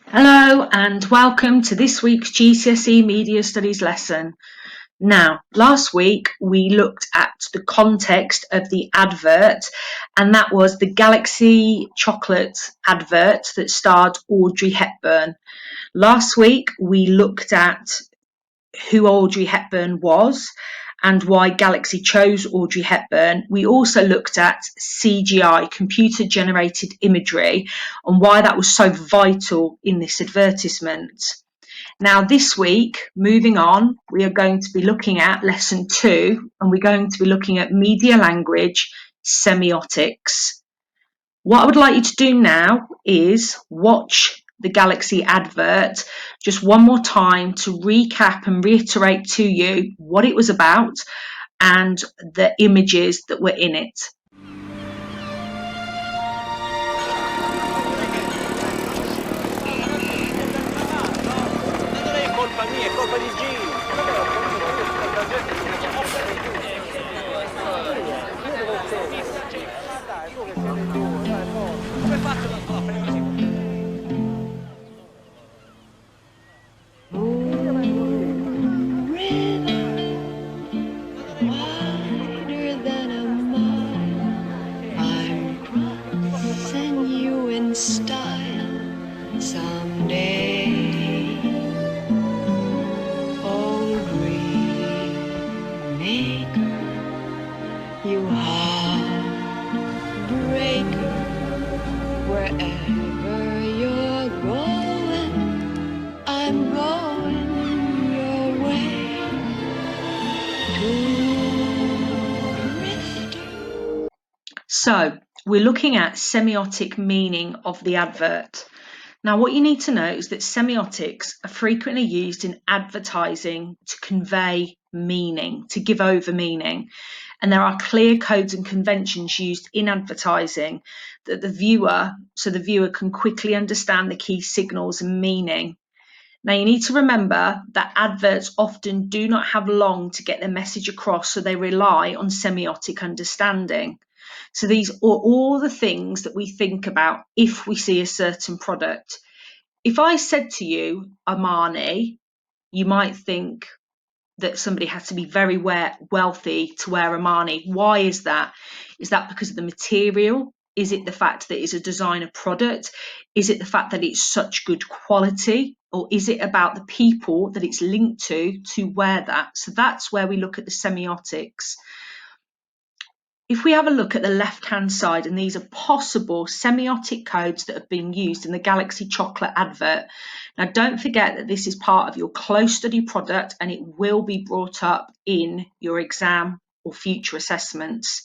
Hello and welcome to this week's GCSE Media Studies lesson. Now, last week we looked at the context of the advert, and that was the Galaxy chocolate advert that starred Audrey Hepburn. Last week we looked at who Audrey Hepburn was and why Galaxy chose Audrey Hepburn. We also looked at CGI, computer generated imagery, and why that was so vital in this advertisement. Now this week, moving on, we are going to be looking at lesson 2, and we're going to be looking at media language semiotics. What I would like you to do now is watch the Galaxy advert just one more time to recap and reiterate to you what it was about and the images that were in it. Style someday. Oh, dream maker, you heartbreaker, wherever you're going, I'm going your way. Drifter. So, we're looking at semiotic meaning of the advert. Now, what you need to know is that semiotics are frequently used in advertising to convey meaning, to give over meaning. And there are clear codes and conventions used in advertising that the viewer can quickly understand the key signals and meaning. Now, you need to remember that adverts often do not have long to get their message across, so they rely on semiotic understanding. So these are all the things that we think about if we see a certain product. If I said to you Armani, you might think that somebody has to be very wealthy to wear Armani. Why is that? Is that because of the material? Is it the fact that it's a designer product? Is it the fact that it's such good quality? Or is it about the people that it's linked to wear that? So that's where we look at the semiotics. If we have a look at the left-hand side, and these are possible semiotic codes that have been used in the Galaxy chocolate advert. Now, don't forget that this is part of your close study product and it will be brought up in your exam or future assessments.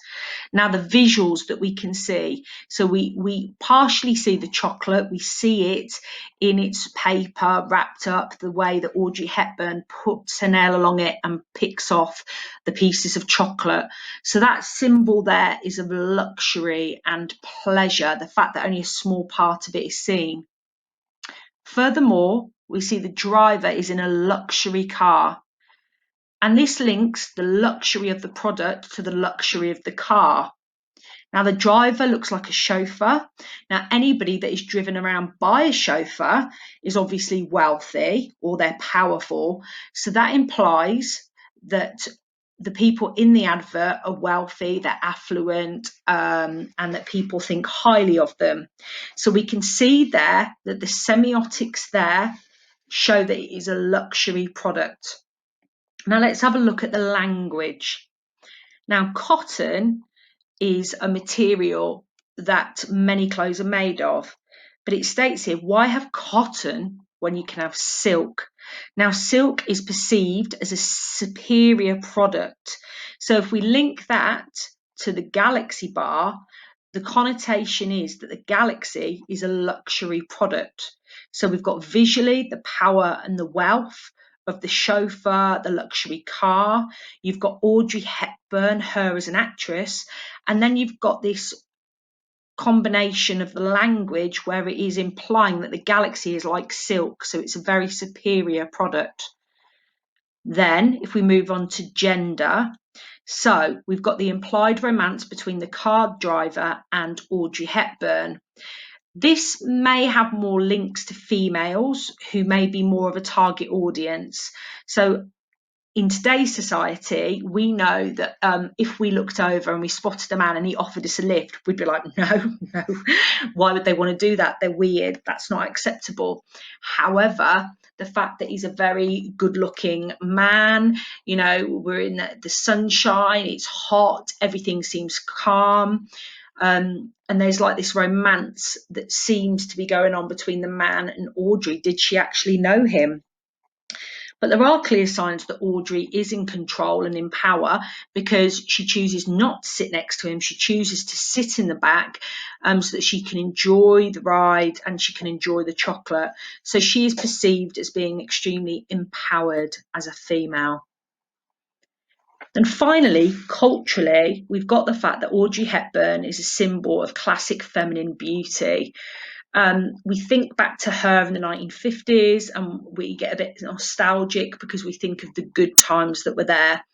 Now, the visuals that we can see. So we partially see the chocolate. We see it in its paper wrapped up, the way that Audrey Hepburn puts her nail along it and picks off the pieces of chocolate. So that symbol there is of luxury and pleasure, the fact that only a small part of it is seen. Furthermore, we see the driver is in a luxury car. And this links the luxury of the product to the luxury of the car. Now, the driver looks like a chauffeur. Now, anybody that is driven around by a chauffeur is obviously wealthy or they're powerful. So that implies that the people in the advert are wealthy, they're affluent, and that people think highly of them. So we can see there that the semiotics there show that it is a luxury product. Now let's have a look at the language. Now, cotton is a material that many clothes are made of, but it states here, why have cotton when you can have silk? Now, silk is perceived as a superior product. So if we link that to the Galaxy bar, the connotation is that the Galaxy is a luxury product. So we've got visually the power and the wealth of the chauffeur, the luxury car. You've got Audrey Hepburn, her as an actress, and then you've got this combination of the language where it is implying that the Galaxy is like silk, so it's a very superior product. Then, if we move on to gender, so we've got the implied romance between the car driver and Audrey Hepburn. This may have more links to females who may be more of a target audience. So in today's society, we know that if we looked over and we spotted a man and he offered us a lift, we'd be like, no, no, why would they want to do that? They're weird. That's not acceptable. However, the fact that he's a very good looking man, you know, we're in the sunshine, it's hot, everything seems calm. And there's like this romance that seems to be going on between the man and Audrey. Did she actually know him? But there are clear signs that Audrey is in control and in power because she chooses not to sit next to him. She chooses to sit in the back so that she can enjoy the ride and she can enjoy the chocolate. So she is perceived as being extremely empowered as a female. And finally, culturally, we've got the fact that Audrey Hepburn is a symbol of classic feminine beauty. We think back to her in the 1950s and we get a bit nostalgic because we think of the good times that were there.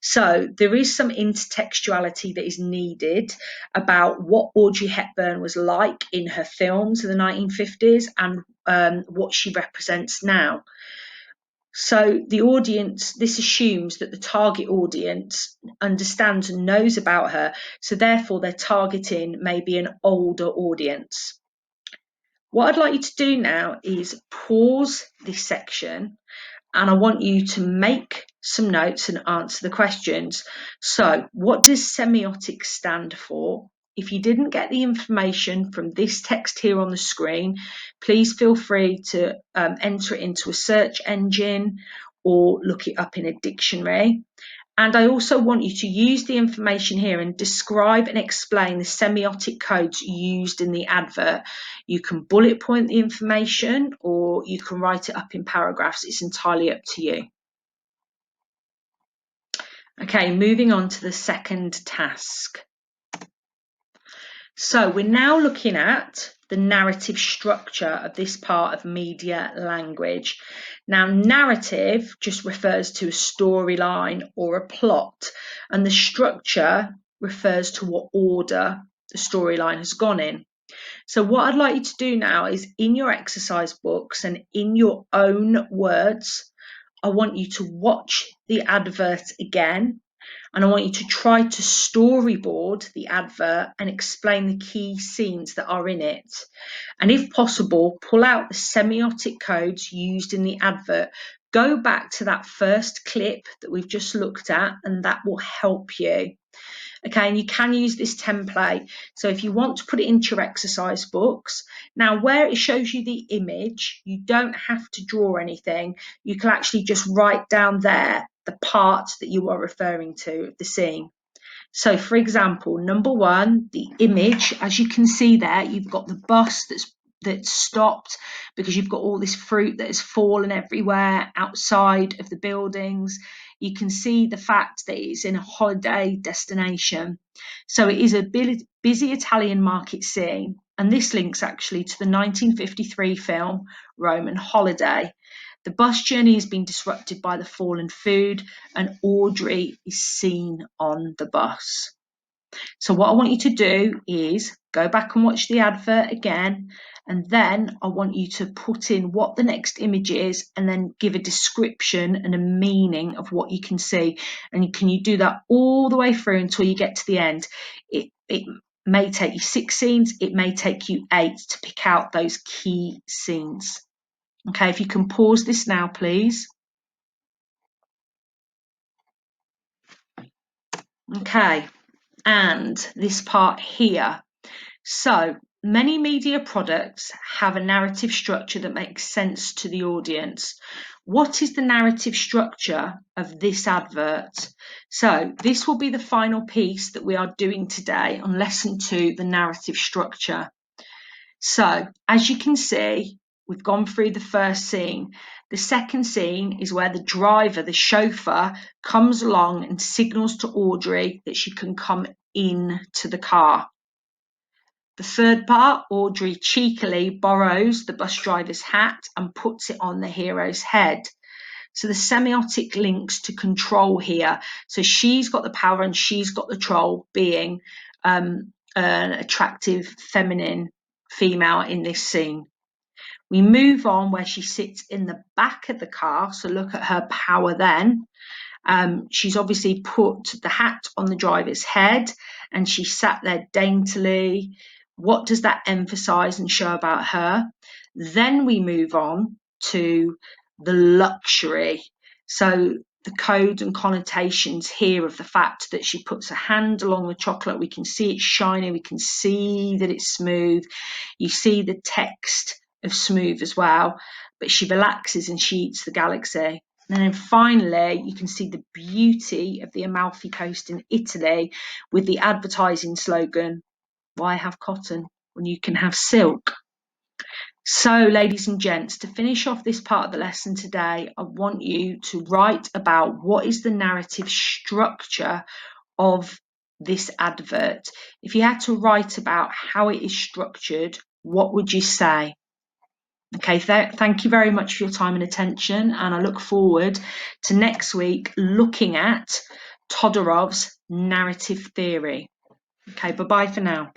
So there is some intertextuality that is needed about what Audrey Hepburn was like in her films in the 1950s and what she represents now. So the audience, this assumes that the target audience understands and knows about her, so therefore their targeting may be an older audience. What I'd like you to do now is pause this section and I want you to make some notes and answer the questions. So, what does semiotic stand for? If you didn't get the information from this text here on the screen, please feel free to enter it into a search engine or look it up in a dictionary. And I also want you to use the information here and describe and explain the semiotic codes used in the advert. You can bullet point the information or you can write it up in paragraphs. It's entirely up to you. Okay, moving on to the second task. So we're now looking at the narrative structure of this part of media language. Now, narrative just refers to a storyline or a plot, and the structure refers to what order the storyline has gone in. So what I'd like you to do now is in your exercise books and in your own words, I want you to watch the advert again. And I want you to try to storyboard the advert and explain the key scenes that are in it. And if possible, pull out the semiotic codes used in the advert. Go back to that first clip that we've just looked at, and that will help you. Okay, and you can use this template. So if you want to put it into your exercise books, now where it shows you the image, you don't have to draw anything. You can actually just write down there the part that you are referring to of the scene. So for example, number one, the image, as you can see there, you've got the bus that's stopped because you've got all this fruit that has fallen everywhere outside of the buildings. You can see the fact that it's in a holiday destination. So it is a busy Italian market scene. And this links actually to the 1953 film Roman Holiday. The bus journey has been disrupted by the fallen food and Audrey is seen on the bus. So what I want you to do is go back and watch the advert again, and then I want you to put in what the next image is and then give a description and a meaning of what you can see. And can you do that all the way through until you get to the end? It may take you 6 scenes, it may take you 8 to pick out those key scenes. Okay, if you can pause this now, please. Okay, and this part here. So many media products have a narrative structure that makes sense to the audience. What is the narrative structure of this advert? So this will be the final piece that we are doing today on lesson 2, the narrative structure. So as you can see, we've gone through the first scene. The second scene is where the driver, the chauffeur, comes along and signals to Audrey that she can come in to the car. The third part, Audrey cheekily borrows the bus driver's hat and puts it on the hero's head. So the semiotic links to control here. So she's got the power and she's got the control, being an attractive feminine female in this scene. We move on where she sits in the back of the car. So look at her power then. She's obviously put the hat on the driver's head and she sat there daintily. What does that emphasize and show about her? Then we move on to the luxury. So the code and connotations here of the fact that she puts a hand along the chocolate. We can see it's shiny. We can see that it's smooth. You see the text of smooth as well, but she relaxes and she eats the galaxy. And then finally, you can see the beauty of the Amalfi Coast in Italy with the advertising slogan, "Why have cotton when you can have silk?" So, ladies and gents, to finish off this part of the lesson today, I want you to write about what is the narrative structure of this advert. If you had to write about how it is structured, what would you say? Okay, thank you very much for your time and attention, and I look forward to next week looking at Todorov's narrative theory. Okay, bye-bye for now.